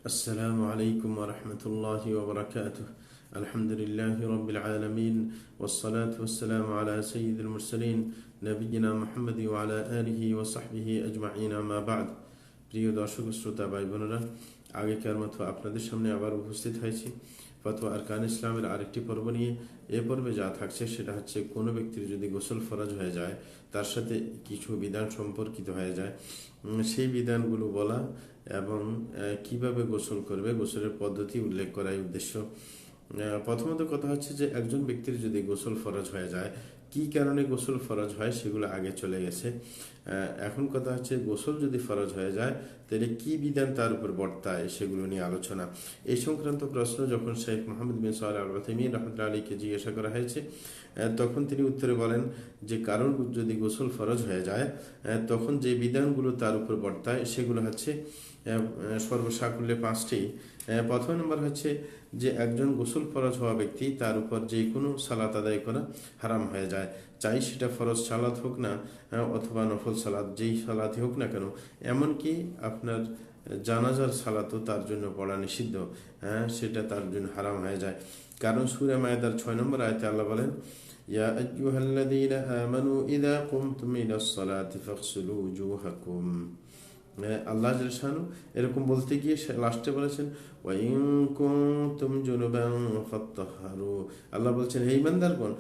السلام عليكم ورحمة الله وبركاته. الحمد لله رب العالمين والصلاة والسلام على سيد المرسلين نبينا محمد وعلى آله وصحبه أجمعين ما بعد. প্রিয় দর্শক শ্রোতা ভাই বোনেরা, আগেকার মতো আপনাদের সামনে আবার উপস্থিত হয়েছি ফতোয়া আরকান ইসলামের আরেকটি পর্ব নিয়ে। এ পর্বে যা থাকছে সেটা হচ্ছে কোনো ব্যক্তির যদি গোসল ফরজ হয়ে যায়, তার সাথে কিছু বিধান সম্পর্কিত হয়ে যায়, সেই বিধানগুলো বলা এবং কিভাবে গোসল করবে, গোসলের পদ্ধতি উল্লেখ করাই উদ্দেশ্য। প্রথমত কথা হচ্ছে যে একজন ব্যক্তির যদি গোসল ফরজ হয়ে যায়, কি কারণে গোসল ফরজ হয় সেগুলো আগে চলে গেছে। এখন কথা হচ্ছে গোসল যদি ফরজ হয়ে যায় তাহলে কি বিধান তার উপর বর্তায় সেগুলো নিয়ে আলোচনা। এই সংক্রান্ত প্রশ্ন যখন শেখ মোহাম্মদ বিন সালেহ আল উসাইমিন রাহমাতুল্লাহি আলাইহিকে জিজ্ঞাসা করা হয়েছে, তখন তিনি উত্তরে বলেন যে কারণ যদি গোসল ফরজ হয়ে যায় তখন যে বিধানগুলো তার উপর বর্তায় সেগুলো হচ্ছে সর্বসাকুল্যে পাঁচটি। প্রথম নম্বর হচ্ছে যে একজন গোসল ফরজ হওয়া ব্যক্তি, তার উপর যে কোনো সালাত আদায় করা হারাম হয়ে যায়, চাই সেটা ফরজ সালাত হোক না অথবা নফল সালাত, যেই সালাতই হোক না কেন। এমনকি আপনার জানাজার সালাতও তার জন্য পড়া নিষিদ্ধ, সেটা তার জন্য হারাম হয়ে যায়। কারণ সূরা মায়েদার 6 নম্বর আয়াতে আল্লাহ বলেন, ইয়া আইয়ুহাল্লাযীনা আমানু ইযা কুমতুম ইলাস সালাতি ফাগসিলু উজুহাকুম। আল্লাহ শানু এরকম বলতে গিয়ে লাস্টে বলেছেন ওয়াইন কুনতুম জুনুবান ফাত্তাহহারু। আল্লাহ বলছেন, হে ইমানদারগণ,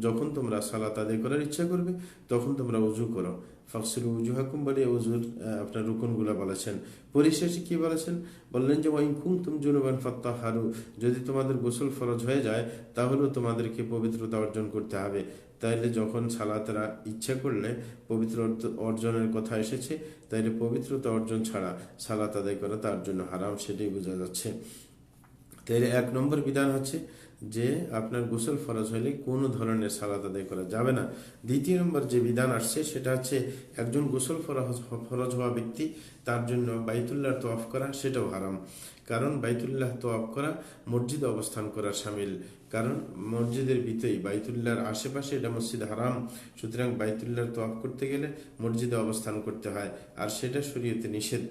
যখন তোমরা সালাত আদায় করার ইচ্ছা করবে তখন তোমরা ওযু করো। ফাগসিলু উজুহাকুম বলে ওযুর আপনার রুকনগুলো বলেছেন। পরিশেষে কি বলেছেন? বললেন যে ওয়াইন কুনতুম জুনুবান ফাত্তাহহারু, যদি তোমাদের গোসল ফরজ হয়ে যায় তাহলেও তোমাদেরকে পবিত্রতা অর্জন করতে হবে। তাইলে যখন সালাতরা ইচ্ছা করলে পবিত্র অর্জনের কথা এসেছে, তাইলে পবিত্রতা অর্জন ছাড়া সালাত আদায় করা তার জন্য হারাম, সেটাই বোঝা যাচ্ছে। তাইলে 1 নম্বর বিধান হচ্ছে যে আপনার গোসল ফরজ হলে কোনো ধরনের সালাত আদায় করা যাবে না। দ্বিতীয় নম্বর যে বিধান আসছে সেটা হচ্ছে একজন গোসল ফরজ হওয়া ব্যক্তি, তার জন্য বাইতুল্লাহর তওয়াফ করা সেটাও হারাম। কারণ বাইতুল্লাহ তওয়াফ করা মসজিদে অবস্থান করার শামিল। কারণ মসজিদের ভিতরেই বাইতুল্লাহর আশেপাশে এটা মসজিদ হারাম, সুতরাং বাইতুল্লাহর তওয়াফ করতে গেলে মসজিদে অবস্থান করতে হয়, আর সেটা শরীয়তে নিষেধ।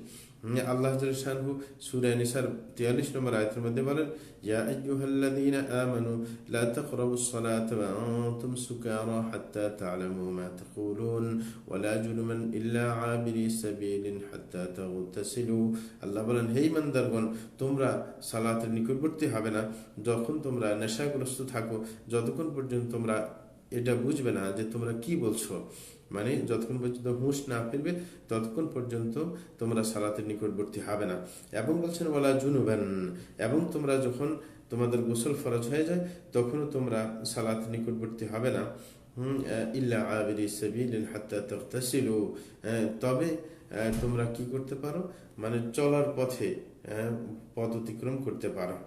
আল্লাহ শানহু সূরা নিসার 43 নম্বর আয়াতের মধ্যে বলেন, ইয়া আইয়ুহাল্লাযীনা আমানু লা তাকরাবুস সালাতা ওয়া আনতুম সুকারা হাত্তা তা'লামু মা তাকুলুন ওয়া লা জুনুবান ইল্লা আবিরি সাবিলিন হাত্তা তাগতাসিলু। আল্লাহ বলেন, হে ইমানদারগণ, তোমরা সালাতের নিকটবর্তী হবে না যখন তোমরা নেশাগ্রস্ত থাকো, যতক্ষণ পর্যন্ত তোমরা এটা বুঝবে না যে তোমরা কি বলছো। মানে যতক্ষণ পর্যন্ত হুঁশ না ফিরবে ততক্ষণ পর্যন্ত তোমরা সালাতের নিকটবর্তী হবে না। এবং বলছেন ওয়ালা জুনুবান, এবং তোমরা যখন তোমাদের গোসল ফরজ হয়ে যায় তখনও তোমরা সালাতের নিকটবর্তী হবে না ইল্লা আবিরি সাবিলিন হাত্তা তাগতাসিলু। তবে তোমরা কি করতে পারো, মানে চলার পথে পথ অতিক্রম করতে পারো।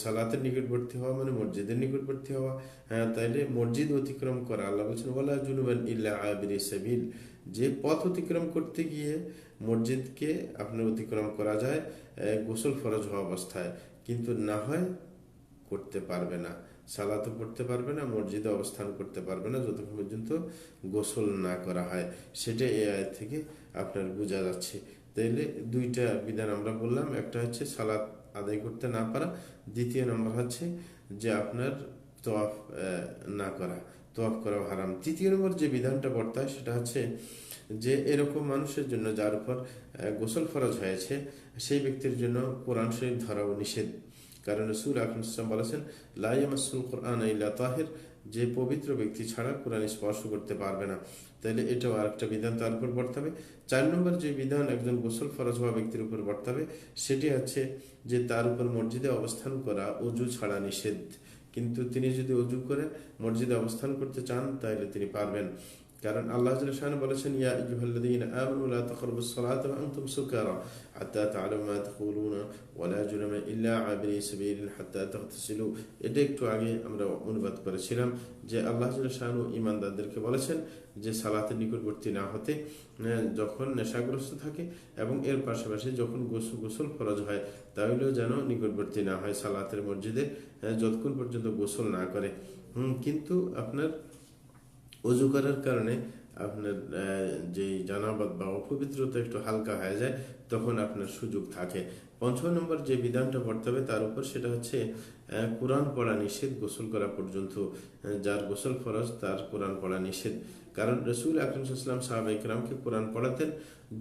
সালাতের নিকটবর্তী হওয়া মানে মসজিদের নিকটবর্তী হওয়া। তাইলে মসজিদ অতিক্রম করা, আল্লাহ বলছেন ওয়ালা জুনুবান ইল্লা আবিরি সাবিল, যে পথ অতিক্রম করতে গিয়ে মসজিদকে আপনার অতিক্রম করা যায় গোসল ফরজ হওয়া অবস্থায়, কিন্তু না হয় করতে পারবে না, সালাতও পড়তে পারবে না, মসজিদে অবস্থান করতে পারবে না যতক্ষণ পর্যন্ত গোসল না করা হয়। সেটা এই আয়াত থেকে আপনার বোঝা যাচ্ছে। তাইলে 2টা বিধান আমরা বললাম, একটা হচ্ছে সালাত আদায় করতে না পারা, দ্বিতীয় নম্বর হচ্ছে যে আপনার তওয়াফ না করা, তওয়াফ করা হারাম। তৃতীয় নম্বর যে বিধানটা বর্তায় সেটা হচ্ছে যে এরকম মানুষের জন্য যার উপর গোসল ফরজ হয়েছে সেই ব্যক্তির জন্য কোরআন শরীফ ধরাও নিষেধ। কারণ রাসূল আকরাম সাল্লাল্লাহু আলাইহি ওয়াসাল্লাম বলেছেন, লা ইয়ামাসসুল কুরআনা ইল্লা তাহির, যে পবিত্র ব্যক্তি ছাড়া কোরআন স্পর্শ করতে পারবে না। তাহলে এটাও আরেকটা বিধান তার উপর বর্তাবে। 4 নম্বর যে বিধান একজন গোসল ফরজ হওয়া ব্যক্তির উপর বর্তাবে সেটি হচ্ছে যে তার উপর মসজিদে অবস্থান করা অজু ছাড়া নিষেধ। কিন্তু তিনি যদি অজু করে মসজিদে অবস্থান করতে চান তাহলে তিনি পারবেন। কারণ আল্লাহ শান বলেছেন, ইয়া আইয়ুহাল্লাযীনা আমানু লা তাকরাবুস সালাতা ওয়া আনতুম সুকারা হাত্তা তা'লামু মা তাকুলুনা ওয়া লা জুনুবা ইল্লা আবিরি সাবিলিন হাত্তা তাগতাসিলু। এটা একটু আগে আমরা অনুবাদ করেছিলাম যে আল্লাহ শান ঈমানদারদেরকে বলেছেন যে সালাতের নিকটবর্তী না হতে যখন নেশাগ্রস্ত থাকে, এবং এর পাশাপাশি যখন গোসল ফরজ হয় তাহলেও যেন নিকটবর্তী না হয় সালাতের মসজিদে যতক্ষণ পর্যন্ত গোসল না করে। কিন্তু আপনার অজু করার কারণে আপনার যে জানাবাত বা অপবিত্রতা একটু হালকা হয়ে যায়, তখন আপনার সুযোগ থাকে। পঞ্চম নম্বর যে বিধানটা পড়তে হবে তার উপর, সেটা হচ্ছে কোরআন পড়া নিষেধ গোসল করা পর্যন্ত। যার গোসল ফরজ তার কোরআন পড়া নিষেধ। কারণ রসুল আকরম সাল্লাল্লাহু সাহাবায়ে কেরামকে কোরআন পড়াতেন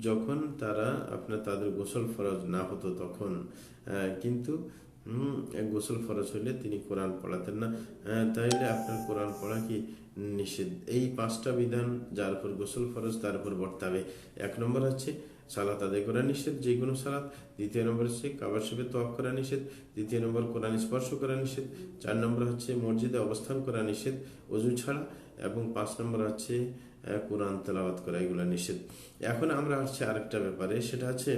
যখন তারা তাদের গোসল ফরজ না হতো তখন। কিন্তু গোসল ফরজ হলে তিনি কোরআন পড়াতেন না। তাইলে আপনার কোরআন পড়া কি নিষেধ। এই পাঁচটা বিধান যার উপর গোসল ফরজ তার উপর পড়তে হবে। এক নম্বর হচ্ছে সালাত আদায় করা নিষেধ, যে কোনো সালাত। দ্বিতীয় নম্বর হচ্ছে কাবা শরীফে তওয়াফ করা নিষেধ। তৃতীয় নম্বর কোরআন স্পর্শ করা নিষেধ। 4 নম্বর হচ্ছে মসজিদে অবস্থান করা নিষেধ ওযু ছাড়া। এবং 5 নম্বর হচ্ছে কোরআন তেলাওয়াত করা, এগুলো নিষেধ। এখন আমরা আসছি আরেকটা ব্যাপারে, সেটা হচ্ছে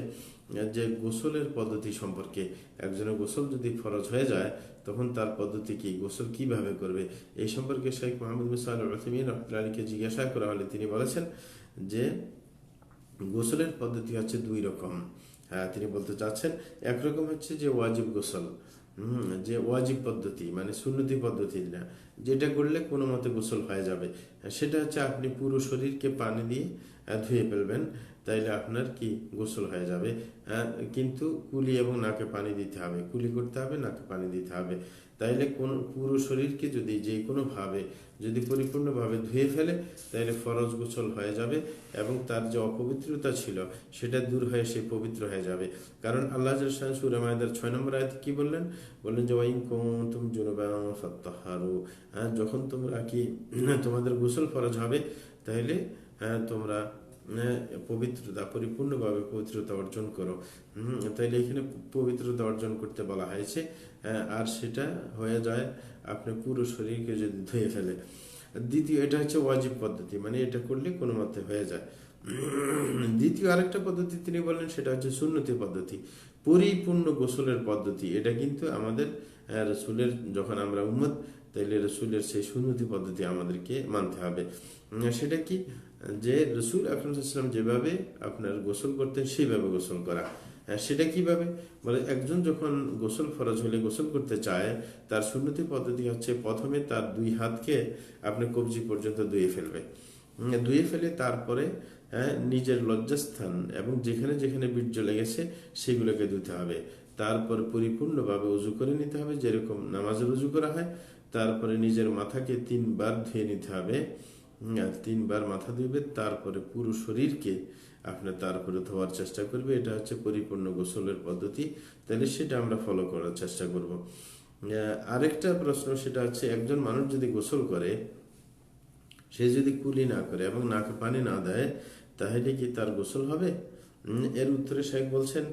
যে গোসলের পদ্ধতি সম্পর্কে। একজনের গোসল যদি ফরজ হয়ে যায় তখন তার পদ্ধতি কি, গোসল কিভাবে করবে, এই সম্পর্কে শেখ মোহাম্মদ বিন সালেহ আল উসাইমিন রাহমাতুল্লাহি আলাইহিকে জিজ্ঞাসা করা হলে তিনি বলেছেন যে গোসলের পদ্ধতি হচ্ছে 2 রকম। তিনি বলতে চাচ্ছেন, একরকম হচ্ছে যে ওয়াজিব গোসল, যে ওয়াজিব পদ্ধতি মানে সুন্নতি পদ্ধতি না, যেটা করলে কোনো মতে গোসল হয়ে যাবে। সেটা হচ্ছে আপনি পুরো শরীরকে পানি দিয়ে ধুয়ে ফেলবেন, তাইলে আপনার কি গোসল হয়ে যাবে। কিন্তু কুলি এবং নাকে পানি দিতে হবে, কুলি করতে হবে, নাকে পানি দিতে হবে। তাইলে কোন পুরো শরীরকে যদি যে কোনোভাবে যদি পরিপূর্ণভাবে ধুয়ে ফেলে তাইলে ফরজ গোসল হয়ে যাবে, এবং তার যে অপবিত্রতা ছিল সেটা দূর হয়ে সে পবিত্র হয়ে যাবে। কারণ আল্লাহ সূরা মাইদার 6 নম্বর আয়াতে কি বললেন যে ওয়াইন কুনতুম জুনুবান ফাত্তাহারু, যখন তোমরা কি তোমাদের গোসল ফরজ হবে তাহলে তোমরা পবিত্রতা পরিপূর্ণভাবে পবিত্রতা অর্জন করো। তাইলে এখানে পবিত্রতা অর্জন করতে বলা হয়েছে। আর সেটা হয়ে যায় আপনি পুরো শরীরকে যদি ধুয়ে ফেলে। দ্বিতীয়, এটা হচ্ছে ওয়াজিব পদ্ধতি, মানে এটা করলে কোনো মতে হয়ে যায়। দ্বিতীয় আরেকটা পদ্ধতি তিনি বললেন, সেটা হচ্ছে সুন্নতি পদ্ধতি, পরিপূর্ণ গোসলের পদ্ধতি। এটা কিন্তু আমাদের রসুলের, যখন আমরা উম্মত তাইলে রসুলের সেই সুন্নতি পদ্ধতি আমাদেরকে মানতে হবে। সেটা কি, যে রসুল আকরাম সাল্লাল্লাহু আলাইহি ওয়াসাল্লাম যেভাবে আপনার গোসল করতেন সেইভাবে গোসল করা। সেটা কিভাবে বলে, একজন যখন গোসল ফরজ হলে গোসল করতে চায়, তার সুন্নতি পদ্ধতি হচ্ছে প্রথমে তার 2 হাতকে আপনি কবজি পর্যন্ত ধুয়ে ফেলবে। ধুয়ে ফেলে তারপরে নিজের লজ্জাস্থান এবং যেখানে যেখানে বীর্য লেগেছে সেগুলোকে ধুতে হবে। তারপর পরিপূর্ণভাবে উজু করে নিতে হবে, যেরকম নামাজের উজু করা হয়। তারপরে নিজের মাথাকে 3 বার ধুয়ে নিতে হবে, 3 বার মাথা ধুবে। তারপরে পুরো শরীরকে আপনার তারপরে ধোয়ার চেষ্টা করবে। এটা হচ্ছে পরিপূর্ণ গোসলের পদ্ধতি। তাহলে সেটা আমরা ফলো করার চেষ্টা করব। আরেকটা প্রশ্ন, সেটা হচ্ছে একজন মানুষ যদি গোসল করে, সে যদি কুলি না করে এবং নাকে পানি না দেয়, তাহলে কি তার গোসল হবে? এর উত্তরে শেখ বলছেন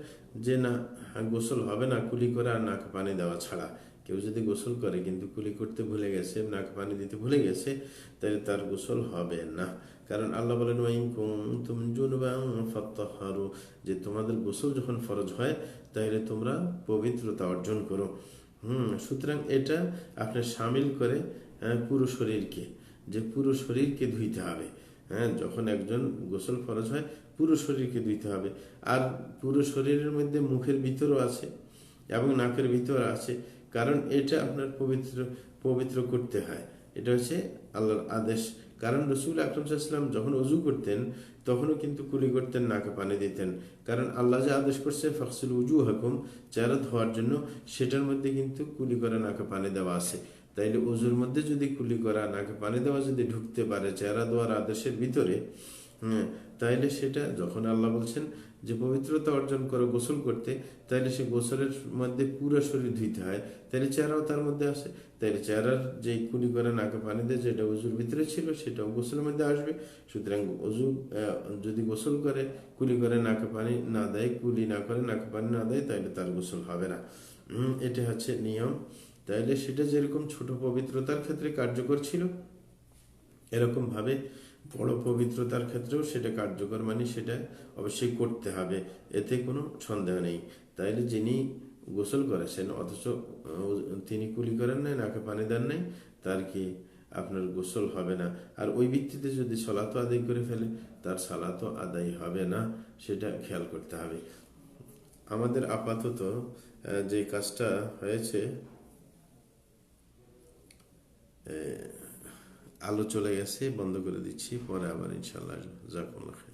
যে না, গোসল হবে না কুলি করে আর নাকে পানি দেওয়া ছাড়া। কেউ যদি গোসল করে কিন্তু কুলি করতে ভুলে গেছে, নাকে পানি দিতে ভুলে গেছে, তাহলে তার গোসল হবে না। কারণ আল্লাহ বলেন ওয়াইন কুনতুম জুনুবান ফাত্তাহহারু, যে তোমাদের গোসল যখন ফরজ হয় তাহলে তোমরা পবিত্রতা অর্জন করো। সুতরাং এটা আপনি শামিল করে পুরো শরীরকে, যে পুরো শরীরকে ধুইতে হবে। যখন একজন গোসল ফরজ হয় পুরো শরীরকে ধুইতে হবে। আর পুরো শরীরের মধ্যে মুখের ভিতরও আছে এবং নাকের ভিতর আছে, কারণ এটা আপনার পবিত্র করতে হয়। এটা হচ্ছে আল্লাহর আদেশ। কারণ রসুল আকরাম সাল্লাল্লাহু আলাইহি ওয়াসাল্লাম যখন ওযু করতেন তখনও কিন্তু কুলি করতেন, নাকে পানি দিতেন। কারণ আল্লাহ যে আদেশ করছে ফাগসিলু উজুহাকুম, চেহারা ধোয়ার জন্য, সেটার মধ্যে কিন্তু কুলি করে নাকে পানি দেওয়া আছে। তাইলে ওযুর মধ্যে যদি কুলি করা, নাকে পানি দেওয়া যদি ঢুকতে পারে চেহারা ধোয়ার আদেশের ভিতরে, তাইলে সেটা যখন আল্লাহ বলছেন যে পবিত্রতা অর্জন করো গোসল করতে, তাইলে সে গোসলের মধ্যে পুরো শরীর ধুইতে হয়, তাইলে চেহারাও তার মধ্যে আসে। তাইলে চেহারার যে কুলি করে নাকে পানি দেয়, যেটা ওযুর ভিতরে ছিল সেটাও গোসলের মধ্যে আসবে। সুতরাং ওযু যদি গোসল করে কুলি করে নাকে পানি না দেয়, কুলি না করে নাকে পানি না দেয়, তাইলে তার গোসল হবে না। এটা হচ্ছে নিয়ম। তাইলে সেটা যেরকম ছোট পবিত্রতার ক্ষেত্রে কার্যকর ছিল, এরকম ভাবে বড় পবিত্রতার ক্ষেত্রেও সেটা কার্যকর, মানে সেটা অবশ্যই করতে হবে, এতে কোনো সন্দেহ নেই। তাইলে যিনি গোসল করেছেন অথচ তিনি কুলি করেন নাই, নাকে পানি দেন নাই, তার কি আপনার গোসল হবে না। আর ওই ভিত্তিতে যদি সালাতও আদায় করে ফেলে, তার সালাতও আদায় হবে না, সেটা খেয়াল করতে হবে। আমাদের আপাতত যে কাজটা হয়েছে, আলো চলে গেছে, বন্ধ করে দিচ্ছি, পরে আবার ইনশাল্লাহ আসবো। জাযাকুমুল্লাহ খাইর।